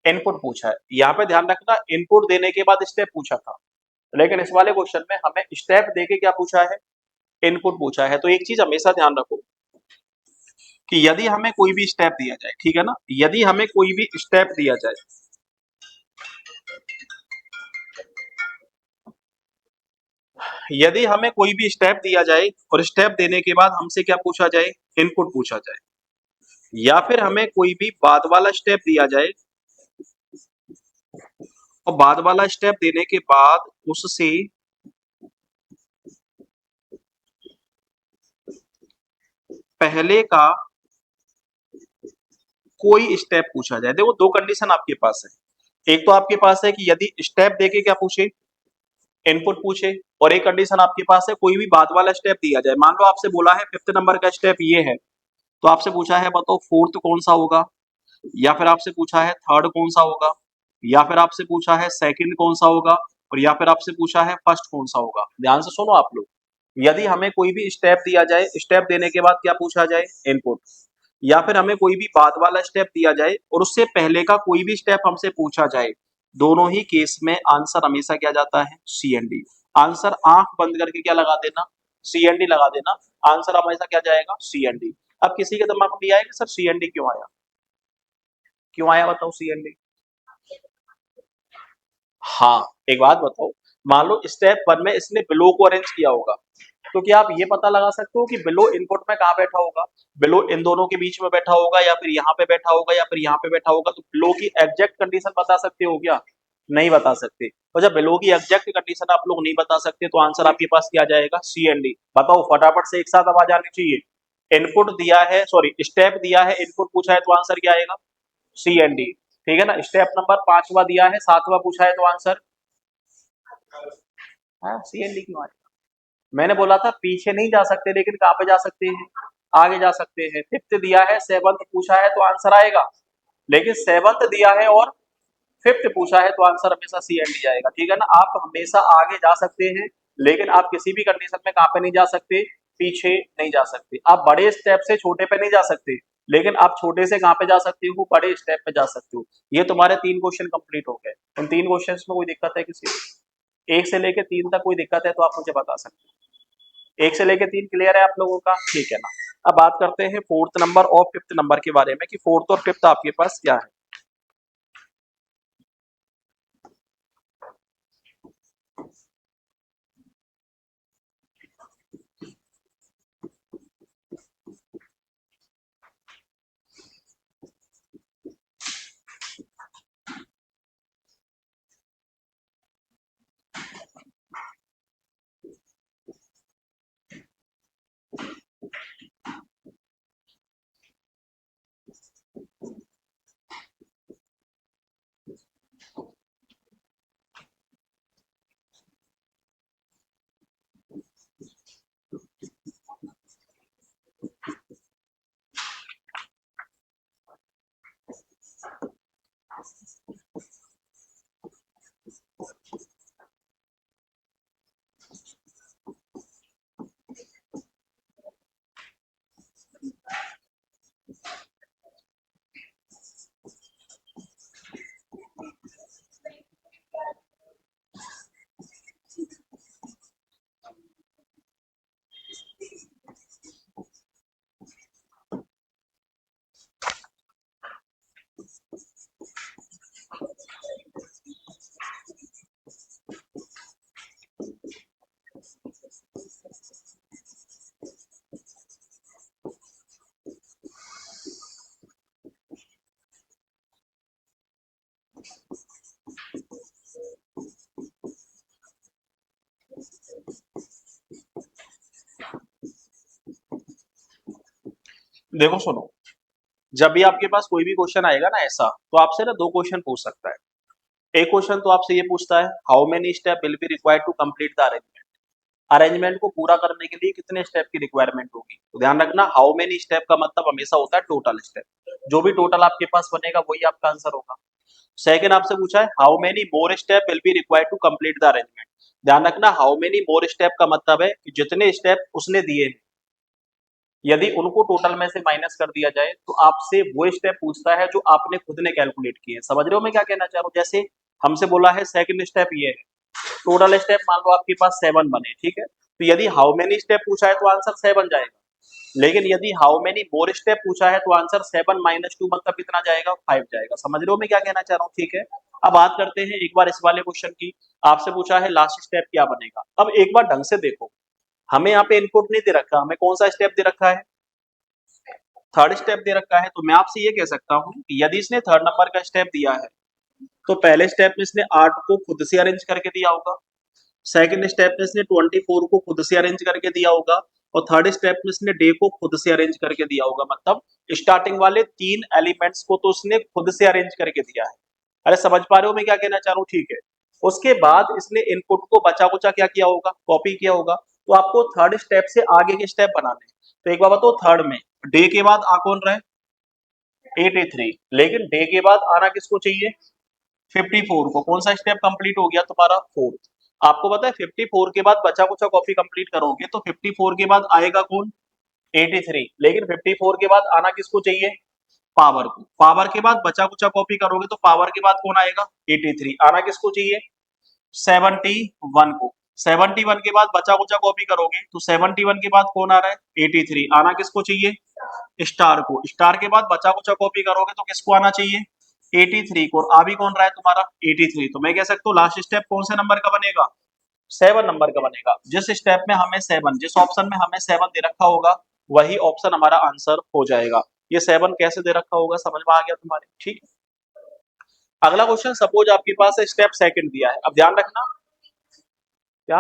इनपुट पूछा है। यहाँ पे ध्यान रखना इनपुट देने के बाद स्टेप पूछा था, लेकिन इस वाले क्वेश्चन में हमें स्टेप देके क्या पूछा है, इनपुट पूछा है। तो एक चीज हमेशा ध्यान रखो कि यदि हमें कोई भी स्टेप दिया जाए, ठीक है ना, यदि हमें कोई भी स्टेप दिया जाए, यदि हमें कोई भी स्टेप दिया जाए और स्टेप देने के बाद हमसे क्या पूछा जाए, इनपुट पूछा जाए, या फिर हमें कोई भी बाद वाला स्टेप दिया जाए और बाद वाला स्टेप देने के बाद उससे पहले का कोई स्टेप पूछा जाए। देखो दो कंडीशन आपके पास है, एक तो आपके पास है कि यदि स्टेप देके क्या पूछे, इनपुट पूछे, और एक कंडीशन आपके पास है कोई भी बाद वाला स्टेप दिया जाए। मान लो आपसे बोला है फिफ्थ नंबर का स्टेप ये है, तो आपसे पूछा है बताओ फोर्थ कौन सा होगा, या फिर आपसे पूछा है थर्ड कौन सा होगा, या फिर आपसे पूछा है सेकंड कौन सा होगा, और या फिर आपसे पूछा है फर्स्ट कौन सा होगा। ध्यान से सुनो आप लोग, यदि हमें कोई भी स्टेप दिया जाए, स्टेप देने के बाद क्या पूछा जाए, इनपुट, या फिर हमें कोई भी बाद वाला स्टेप दिया जाए और उससे पहले का कोई भी स्टेप हमसे पूछा जाए, दोनों ही केस में आंसर हमेशा क्या जाता है, सी एन डी। आंसर आंख बंद करके क्या लगा देना, सी एन डी लगा देना, आंसर हमेशा क्या जाएगा, सी एन डी। अब किसी के दिमाग में आएगा सर सी एन डी क्यों आया, क्यों आया बताओ सी एन डी। हाँ, एक बात बताओ, मान लो स्टेप 1 में इसने बिलो को अरेंज किया होगा, तो क्या आप ये पता लगा सकते हो कि बिलो इनपुट में कहाँ बैठा होगा, बिलो इन दोनों के बीच में बैठा होगा, या फिर यहाँ पे बैठा होगा, या फिर यहाँ पे बैठा होगा। तो बिलो की एग्जैक्ट कंडीशन बता सकते हो क्या, नहीं बता सकते। तो जब बिलो की एग्जैक्ट कंडीशन आप लोग नहीं बता सकते तो आंसर आपके पास क्या जाएगा, सी एन डी। बताओ फटाफट से एक साथ आवाज आनी चाहिए। इनपुट दिया है, सॉरी स्टेप दिया है, इनपुट पूछा है, तो आंसर क्या आएगा, सी एन डी। ठीक है ना, स्टेप नंबर 5वां दिया है, 7वां पूछा है, तो आंसर हाँ सी एन डी क्यों आएगा। मैंने बोला था पीछे नहीं जा सकते, लेकिन कहाँ पे जा सकते हैं, आगे जा सकते हैं। फिफ्थ दिया है, सेवंथ पूछा है, तो आंसर आएगा। लेकिन सेवंथ दिया है और फिफ्थ पूछा है, तो आंसर हमेशा सी एन डी जाएगा। ठीक है ना, आप हमेशा आगे जा सकते हैं, लेकिन आप किसी भी कंडीशन में कहाँ पे नहीं जा सकते, पीछे नहीं जा सकते। आप बड़े स्टेप से छोटे पे नहीं जा सकते, लेकिन आप छोटे से कहाँ पे जा सकते हो, बड़े स्टेप पे जा सकते हो। ये तुम्हारे 3 क्वेश्चन कंप्लीट हो गए। उन 3 क्वेश्चंस में कोई दिक्कत है किसी को? 1 से लेके 3 तक कोई दिक्कत है तो आप मुझे बता सकते हो। 1 से लेके 3 क्लियर है आप लोगों का, ठीक है ना। अब बात करते हैं फोर्थ नंबर और फिफ्थ नंबर के बारे में कि फोर्थ और फिफ्थ आपके पास क्या है। देखो सुनो, जब भी आपके पास कोई भी क्वेश्चन आएगा ना ऐसा, तो आपसे ना दो क्वेश्चन पूछ सकता है। एक क्वेश्चन तो आपसे ये पूछता है, how many step will be required to complete the arrangement. Arrangement को पूरा करने के लिए कितने स्टेप की रिक्वायरमेंट होगी। तो ध्यान रखना, हाउ मेनी स्टेप का मतलब हमेशा होता है टोटल स्टेप। जो भी टोटल आपके पास बनेगा वही आपका आंसर होगा। सेकंड आपसे पूछा है, how many more step will be required to complete the arrangement. ध्यान रखना, हाउ मेनी मोर स्टेप का मतलब है कि जितने स्टेप उसने दिए हैं, यदि उनको टोटल में से माइनस कर दिया जाए तो आपसे वो स्टेप पूछता है जो आपने खुद ने कैलकुलेट किए हैं। समझ रहे हो मैं क्या कहना चाह रहा हूँ। जैसे हमसे बोला है सेकंड स्टेप ये है, टोटल स्टेप मान लो आपके पास 7 बने, ठीक है। तो यदि हाउ मेनी स्टेप पूछा है तो आंसर 7 जाएगा। लेकिन यदि हाउ मेनी मोर स्टेप पूछा है तो आंसर 7 माइनस 2 मतलब कितना जाएगा, 5 जाएगा। समझ रहे हो मैं क्या कहना चाह रहा हूँ, ठीक है। अब बात करते हैं एक बार इस वाले क्वेश्चन की। आपसे पूछा है लास्ट स्टेप क्या बनेगा। अब एक बार ढंग से देखो, हमें यहाँ पे इनपुट नहीं दे रखा, हमें कौन सा स्टेप दे रखा है, थर्ड स्टेप दे रखा है। तो मैं आपसे ये कह सकता हूँ कि यदि इसने थर्ड नंबर का स्टेप दिया है तो पहले स्टेप में इसने 8 को खुद से अरेंज करके दिया होगा, सेकंड स्टेप में इसने 24 को खुद से अरेंज करके दिया होगा, और थर्ड स्टेप में इसने डे को खुद से अरेंज करके दिया होगा। मतलब स्टार्टिंग वाले 3 एलिमेंट्स को तो उसने खुद से अरेंज करके दिया है। अरे समझ पा रहे हो मैं क्या कहना चाह रहा हूँ, ठीक है। उसके बाद इसने इनपुट को बचा कुचा क्या किया होगा, कॉपी किया होगा। तो आपको थर्ड स्टेप से आगे के स्टेप बनाने हैं। तो एक बार बताओ, थर्ड में डे के बाद आ कौन रहा है, 83। लेकिन डे के बाद आना किसको चाहिए, 54 को। कौन सा स्टेप कंप्लीट हो गया तुम्हारा, फोर्थ। आपको पता है 54 के बाद बचा कुचा कॉपी कंप्लीट करोगे तो 54 के बाद आएगा कौन, 83। लेकिन 54 के बाद आना किसको चाहिए, पावर को। पावर के बाद बचा कुचा कॉपी करोगे तो पावर के बाद कौन आएगा, 83। आना किसको चाहिए, 71 को। 71 के बाद बचा कुचा कॉपी करोगे तो 71 के बाद कौन आ रहा है, 83। आना किसको चाहिए, स्टार को। स्टार के बाद बचा कुचा कॉपी करोगे तो किसको आना चाहिए, 83 को। और आ भी कौन रहा है तुम्हारा, 83। तो मैं कह सकता हूँ लास्ट स्टेप कौन से नंबर का बनेगा, 7 नंबर का बनेगा। जिस स्टेप में हमें 7, जिस ऑप्शन में हमें 7 दे रखा होगा वही ऑप्शन हमारा आंसर हो जाएगा। ये 7 कैसे दे रखा होगा समझ में आ गया तुम्हारे, ठीक है। अगला क्वेश्चन, सपोज आपके पास स्टेप सेकंड दिया है। अब ध्यान रखना, क्या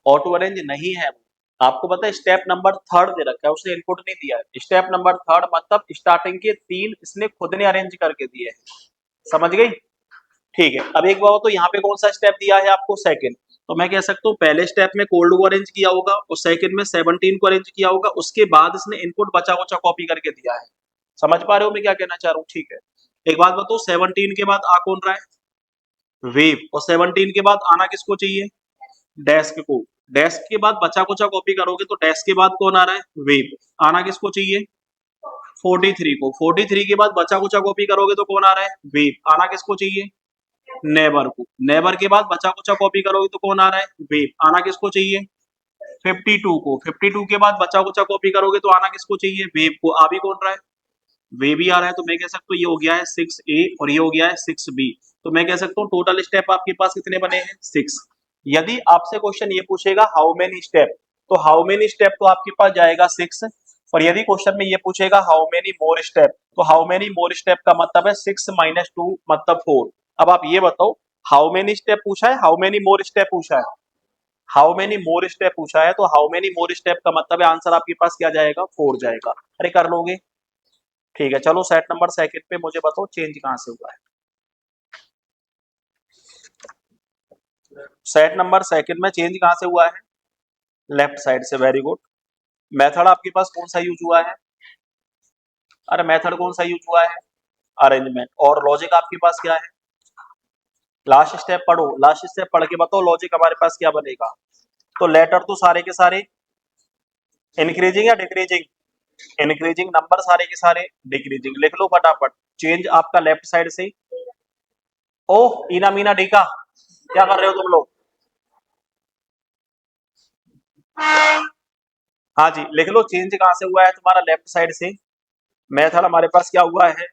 ऑटो अरेंज नहीं है वो। आपको पता है स्टेप नंबर थर्ड दे रखा है, उसने इनपुट नहीं दिया है। स्टेप नंबर थर्ड मतलब स्टार्टिंग के 3 इसने खुद ने अरेंज करके दिए हैं। समझ गई, ठीक है। अब एक बार तो यहाँ पे कौन सा स्टेप दिया है आपको, सेकंड। तो मैं कह सकता हूँ पहले स्टेप में कोल्ड को अरेंज किया होगा और सेकंड में 17 को अरेंज किया होगा। उसके बाद इसने इनपुट बचा कुचा कॉपी करके दिया है। समझ पा रहे हो मैं क्या कहना चाह रहा हूँ, ठीक है। एक बात बताओ, 17 के बाद आ कौन रहा है, वेव। और 17 के बाद आना किसको चाहिए, डेस्क को। डेस्क के बाद बचा कुचा कॉपी करोगे तो डेस्क के बाद कौन आ रहा है, वेव। आना किसको चाहिए, 43 को। 43 के बाद बचा कुचा कॉपी करोगे तो कौन आ रहा है, वेव। आना किसको चाहिए, नेबर को। नेबर के बाद बचा कुचा कॉपी करोगे तो कौन आ रहा है, वेव। आना किसको चाहिए, 52 को, 52 के बाद बचा कुचा कॉपी करोगे तो आना किसको चाहिए, वेव को। आ भी कौन रहा है, वेव ही आ रहा है, तो मैं कह सकता हूँ ये हो गया है 6A और ये हो गया है 6B। तो मैं कह सकता हूँ टोटल स्टेप आपके पास कितने बने हैं, 6। यदि आपसे क्वेश्चन ये पूछेगा हाउ मेनी स्टेप, तो हाउ मेनी स्टेप तो आपके पास जाएगा 6। और यदि क्वेश्चन में ये पूछेगा हाउ मेनी मोर स्टेप, तो हाउ मेनी मोर स्टेप का मतलब है 6 - 2 मतलब 4। अब आप ये बताओ, हाउ मेनी स्टेप पूछा है, हाउ मेनी मोर स्टेप पूछा है, हाउ मेनी मोर स्टेप पूछा है, तो हाउ मेनी मोर स्टेप का मतलब है आंसर आपके पास क्या जाएगा, 4 जाएगा। अरे कर लोगे, ठीक है। चलो सेट नंबर सेकंड पे मुझे बताओ चेंज कहां से हुआ है। सेट नंबर सेकंड में चेंज कहां से हुआ है, लेफ्ट साइड से, वेरी गुड। मेथड आपके पास कौन सा यूज हुआ है, अरे मेथड कौन सा यूज हुआ है, अरेंजमेंट। और लॉजिक आपके पास क्या है, लास्ट स्टेप पढ़ो, लास्ट स्टेप पढ़ के बताओ लॉजिक हमारे पास क्या बनेगा। तो लेटर तो सारे के सारे इंक्रीजिंग या डिक्रीजिंग, इंक्रीजिंग, नंबर सारे के सारे डिक्रीजिंग। लिख लो फटाफट, चेंज आपका लेफ्ट साइड से। ओह इना मीना डीका, क्या कर रहे हो तुम लोग, हाँ जी लिख लो, चेंज कहां से हुआ है तुम्हारा, लेफ्ट साइड से। मेथड हमारे पास क्या हुआ है,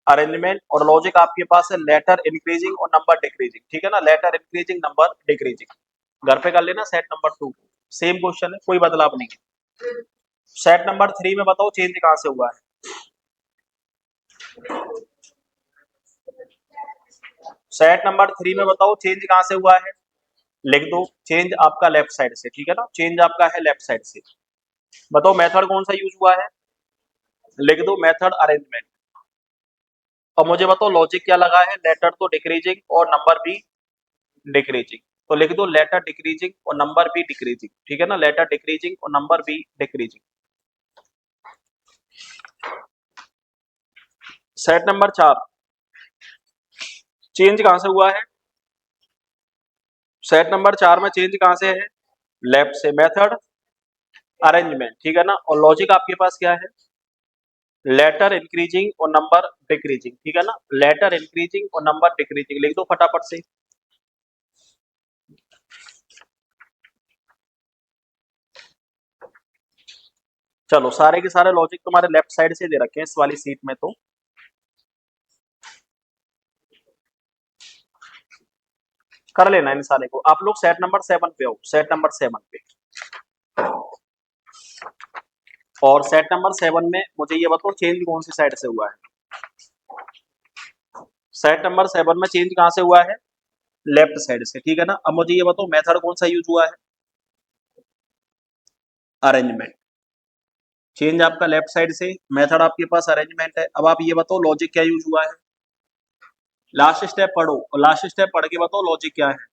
अरेंजमेंट। और लॉजिक आपके पास है लेटर इंक्रीजिंग और नंबर डिक्रीजिंग, ठीक है ना, लेटर इंक्रीजिंग नंबर डिक्रीजिंग। घर पे कर लेना सेट नंबर 2, सेम क्वेश्चन है, कोई बदलाव नहीं है। सेट नंबर 3 में बताओ चेंज कहां से हुआ है। सेट नंबर 3 में बताओ चेंज कहां से हुआ है, लिख दो, चेंज आपका लेफ्ट साइड से, ठीक है ना, चेंज आपका है लेफ्ट साइड से। बताओ मेथड कौन सा यूज हुआ है, लिख दो मेथड अरेंजमेंट। और मुझे बताओ लॉजिक क्या लगा है, लेटर तो डिक्रीजिंग और नंबर भी डिक्रीजिंग। तो लिख दो लेटर डिक्रीजिंग और नंबर भी डिक्रीजिंग, ठीक है ना, लेटर डिक्रीजिंग और नंबर भी डिक्रीजिंग। सेट नंबर 4, चेंज कहां से हुआ है, सेट नंबर 4 में चेंज कहां से है, लेफ्ट से, मेथड अरेंजमेंट, ठीक है ना। और लॉजिक आपके पास क्या है, लेटर इंक्रीजिंग और नंबर डिक्रीजिंग, ठीक है ना, लेटर इंक्रीजिंग और नंबर डिक्रीजिंग। लिख दो फटाफट से। चलो सारे के सारे लॉजिक तुम्हारे लेफ्ट साइड से दे रखे हैं इस वाली सीट में, तो कर लेना इन सारे को। आप लोग सेट नंबर 7 पे हो, सेट नंबर 7 पे। और सेट नंबर 7 में मुझे ये बताओ चेंज कौन सी साइड से हुआ है। सेट नंबर 7 में चेंज कहां से हुआ है, लेफ्ट साइड से, ठीक है ना। अब मुझे ये बताओ मेथड कौन सा यूज हुआ है, अरेंजमेंट। चेंज आपका लेफ्ट साइड से, मेथड आपके पास अरेंजमेंट है। अब आप ये बताओ लॉजिक क्या यूज हुआ है, लास्ट स्टेप पढ़ो और लास्ट स्टेप पढ़ के बताओ लॉजिक क्या है।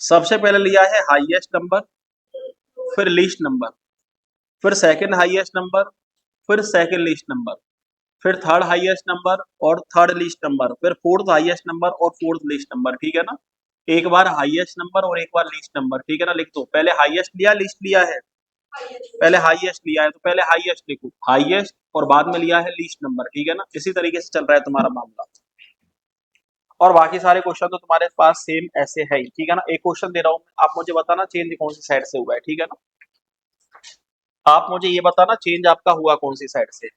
सबसे पहले लिया है हाईएस्ट नंबर, फिर लीस्ट नंबर, फिर सेकंड हाईएस्ट नंबर, फिर सेकंड लीस्ट नंबर, फिर थर्ड हाईएस्ट नंबर और थर्ड लीस्ट नंबर, फिर फोर्थ हाईएस्ट नंबर और फोर्थ लीस्ट नंबर, ठीक है ना। एक बार हाईएस्ट नंबर और एक बार लीस्ट नंबर, ठीक है ना। लिख दो, पहले हाईएस्ट लिया लिस्ट लिया है, पहले हाईएस्ट लिया है तो पहले हाईएस्ट लिखो, हाईएस्ट, और बाद में लिया है लीस्ट नंबर, ठीक है ना। इसी तरीके से चल रहा है तुम्हारा मामला। और बाकी सारे क्वेश्चन तो तुम्हारे पास सेम ऐसे है ही, ठीक है ना। एक क्वेश्चन दे रहा हूँ, आप मुझे बताना चेंज कौन सी साइड से हुआ है, ठीक है ना। आप मुझे ये बताना चेंज आपका हुआ कौन सी साइड से।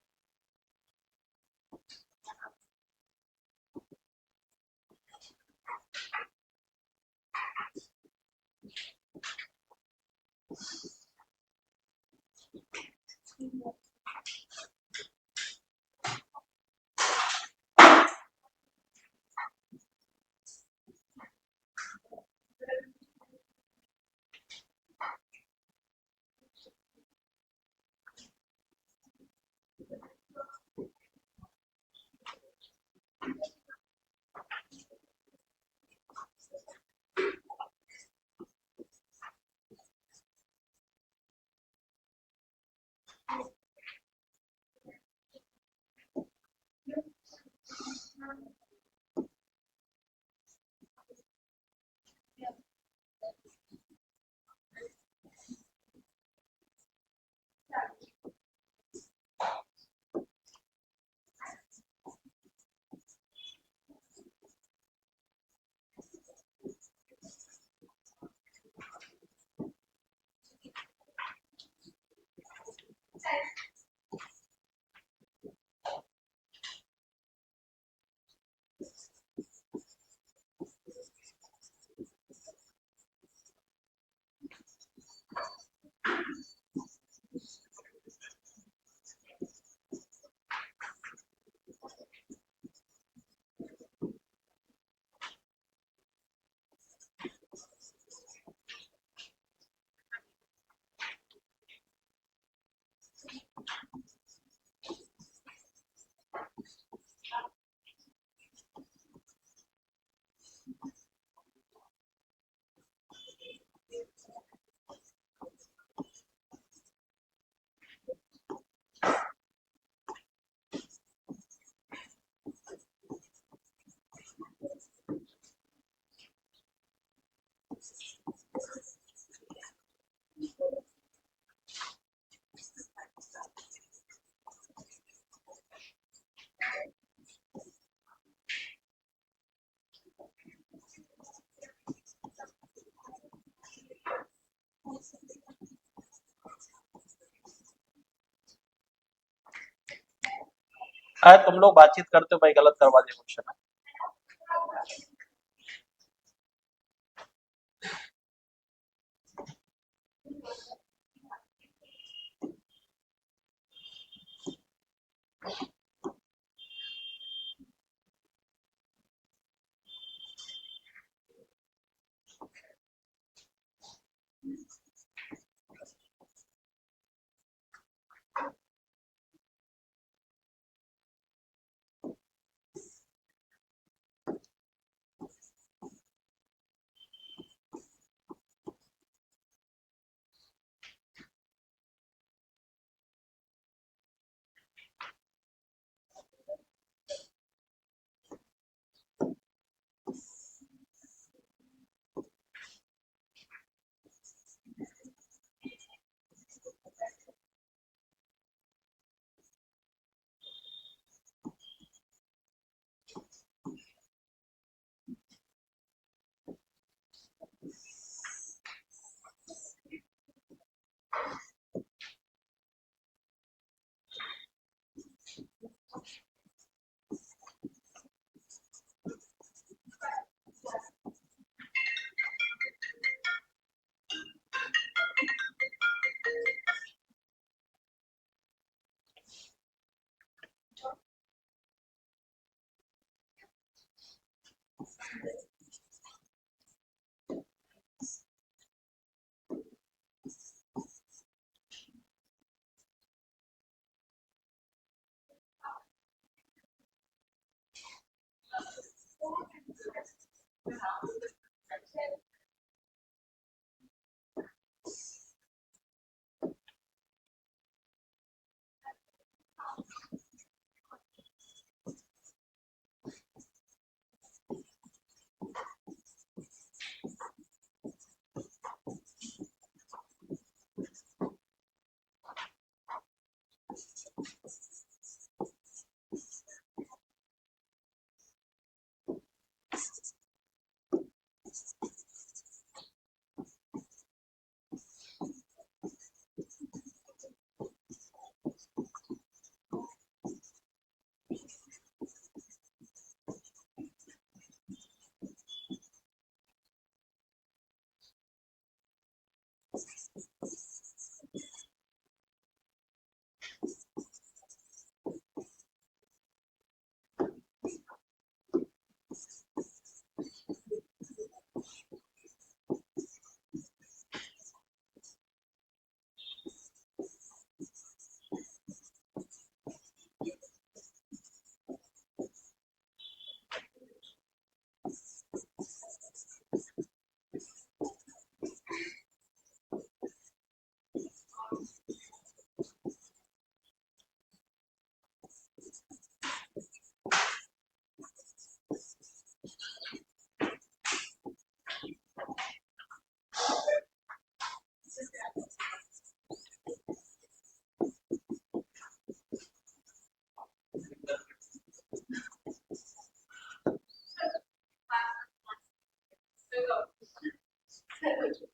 तुम लोग बातचीत करते हो भाई, गलत करवा दिया क्वेश्चन।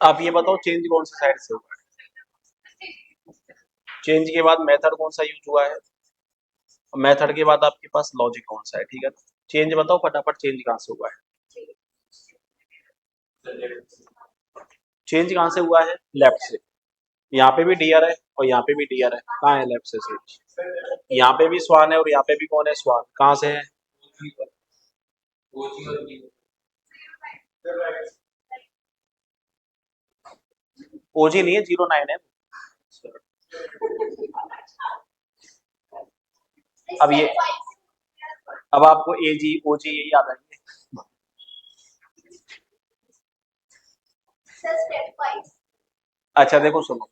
आप ये बताओ चेंज कौन सी साइड से हुआ है? चेंज के बाद मेथड कौन सा यूज हुआ है? मेथड के बाद आपके पास लॉजिक कौन सा है? ठीक है ना? चेंज बताओ फटाफट, चेंज कहाँ से हुआ है? चेंज कहाँ से हुआ है? लेफ्ट से। यहाँ पे भी डियर है और यहाँ पे भी डियर है, कहाँ है लेफ्ट से चेंज? यहाँ पे भी स्वान है और यहाँ पे भी कौन है? स्वान। कहाँ से है? ओजी नहीं है, 09 है। अब ये, अब आपको एजी ओजी यही याद आएंगे। अच्छा देखो सुनो,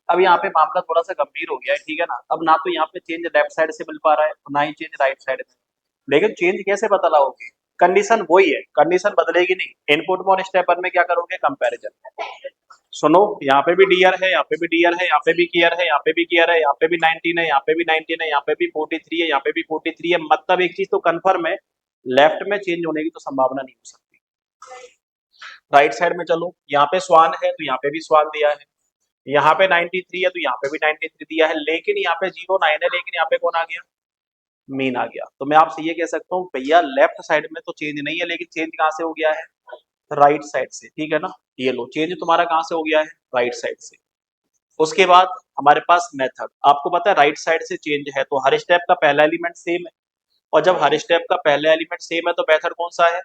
अब यहाँ पे मामला थोड़ा सा गंभीर हो गया है, ठीक है ना? अब ना तो यहाँ पे चेंज लेफ्ट साइड से मिल पा रहा है और ना ही चेंज राइट साइड में। लेकिन चेंज कैसे पता लगाओगे? कंडीशन वही है, कंडीशन बदलेगी नहीं। इनपुट में और स्टेप वन में क्या करोगे? कंपैरिजन। सुनो, यहाँ पे भी डियर है, यहाँ पे भी डियर है, यहाँ पे भी कियर है, यहाँ पे भी कियर है, यहाँ पे भी 19 है, यहाँ पे भी 19 है, यहाँ पे भी 43 है, यहाँ पे भी 43 है। मतलब एक चीज तो कंफर्म है, लेफ्ट में चेंज होने की तो संभावना नहीं हो सकती। राइट साइड में चलो, यहाँ पे स्वान है तो यहाँ पे भी स्वान दिया है, यहाँ पे 93 है तो यहाँ पे भी 93 दिया है, लेकिन यहाँ पे 09 है, लेकिन यहाँ पे कौन आ गया? मीन आ गया। तो मैं आपसे ये कह सकता हूँ भैया लेफ्ट साइड में तो चेंज नहीं है, लेकिन चेंज कहाँ से हो गया है? राइट साइड से, ठीक है ना? ये लो, चेंज तुम्हारा कहाँ से हो गया है? राइट साइड से। उसके बाद हमारे पास मेथड, आपको पता है राइट साइड से चेंज है तो हर स्टेप का पहला एलिमेंट सेम है, और जब हर स्टेप का पहला एलिमेंट सेम है तो मेथड कौन सा है?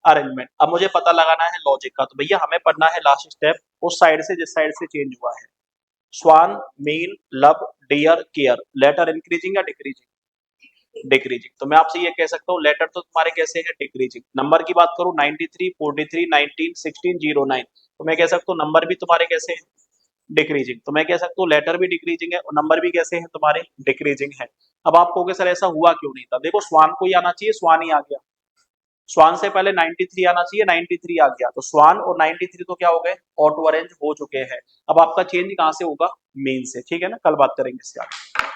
अरेंजमेंट। अब मुझे पता लगाना है लॉजिक का, तो भैया हमें पढ़ना है लास्ट स्टेप उस साइड से जिस साइड से चेंज हुआ है। स्वान, मीन, लब, डियर, केयर, लेटर इंक्रीजिंग या डिक्रीजिंग? डिक्रीजिंग। तो मैं आपसे ये कह सकता हूँ लेटर तो तुम्हारे कैसे हैं? डिक्रीजिंग। नंबर की बात करूँ 93, 43, 19, 16, 09, तो मैं कह सकता हूँ नंबर भी तुम्हारे कैसे हैं? डिक्रीजिंग। तो मैं कह सकता हूँ लेटर भी डिक्रीजिंग है और नंबर भी कैसे हैं तुम्हारे? डिक्रीजिंग है। अब आप कहोगे सर ऐसा हुआ क्यों नहीं था? देखो स्वान को ही आना चाहिए, स्वान ही आ गया। स्वान से पहले 93 आना चाहिए, 93 आ गया, तो स्वान और 93 तो क्या हो गए? ऑटो अरेंज हो चुके हैं। अब आपका चेंज कहाँ से होगा? मेन से, ठीक है ना? कल बात करेंगे इसके आगे।